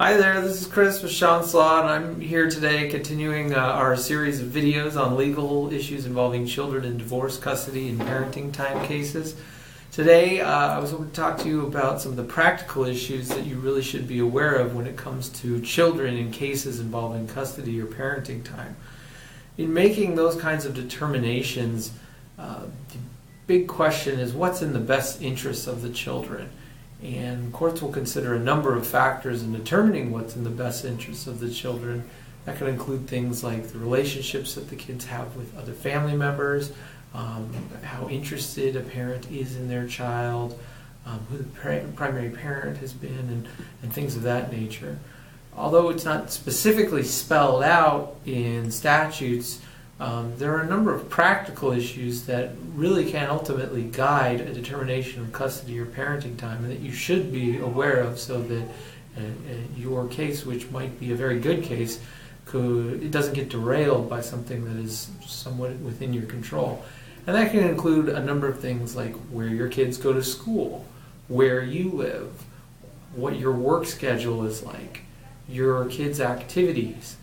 Hi there, this is Chris with Sean Slaw, and I'm here today continuing our series of videos on legal issues involving children in divorce, custody, and parenting time cases. Today, I was going to talk to you about some of the practical issues that you really should be aware of when it comes to children in cases involving custody or parenting time. In making those kinds of determinations, the big question is what's in the best interests of the children? And courts will consider a number of factors in determining what's in the best interests of the children. That can include things like the relationships that the kids have with other family members, how interested a parent is in their child, who the primary parent has been, and things of that nature. Although it's not specifically spelled out in statutes, there are a number of practical issues that really can ultimately guide a determination of custody or parenting time and that you should be aware of so that your case, which might be a very good case, it doesn't get derailed by something that is somewhat within your control. And that can include a number of things like where your kids go to school, where you live, what your work schedule is like, your kids' activities,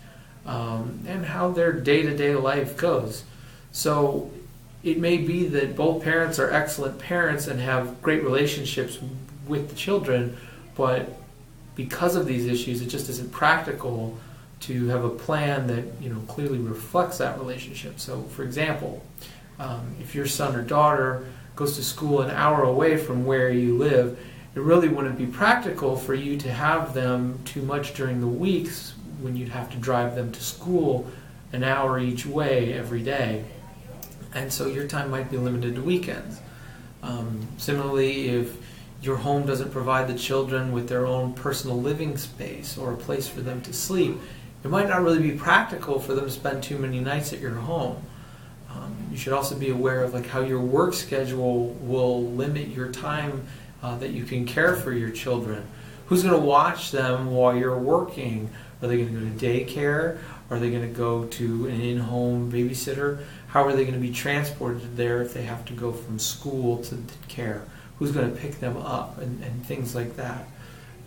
and how their day-to-day life goes. So it may be that both parents are excellent parents and have great relationships with the children, but because of these issues, it just isn't practical to have a plan that clearly reflects that relationship. So, for example, if your son or daughter goes to school an hour away from where you live, it really wouldn't be practical for you to have them too much during the weeks when you'd have to drive them to school an hour each way every day. And so your time might be limited to weekends. Similarly, if your home doesn't provide the children with their own personal living space or a place for them to sleep, it might not really be practical for them to spend too many nights at your home. You should also be aware of how your work schedule will limit your time that you can care for your children. Who's going to watch them while you're working? Are they going to go to daycare? Are they going to go to an in-home babysitter? How are they going to be transported there if they have to go from school to care? Who's going to pick them up and things like that?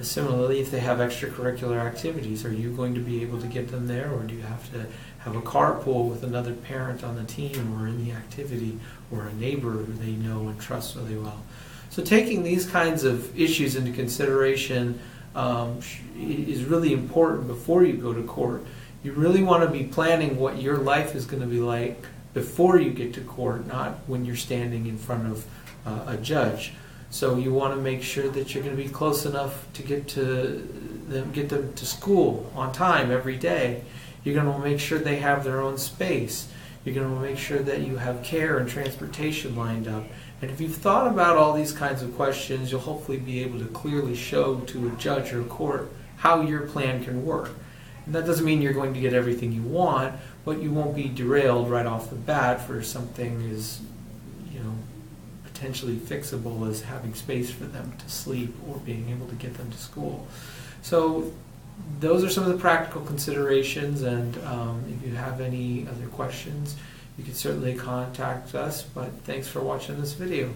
Similarly, if they have extracurricular activities, are you going to be able to get them there, or do you have to have a carpool with another parent on the team or in the activity, or a neighbor who they know and trust really well? So taking these kinds of issues into consideration is really important before you go to court. You really want to be planning what your life is going to be like before you get to court, not when you're standing in front of a judge. So you want to make sure that you're going to be close enough to get them to school on time every day. You're going to make sure they have their own space. You're going to make sure that you have care and transportation lined up. And if you've thought about all these kinds of questions, you'll hopefully be able to clearly show to a judge or court how your plan can work. And that doesn't mean you're going to get everything you want, but you won't be derailed right off the bat for something as potentially fixable as having space for them to sleep or being able to get them to school. So those are some of the practical considerations, and if you have any other questions, you can certainly contact us, but thanks for watching this video.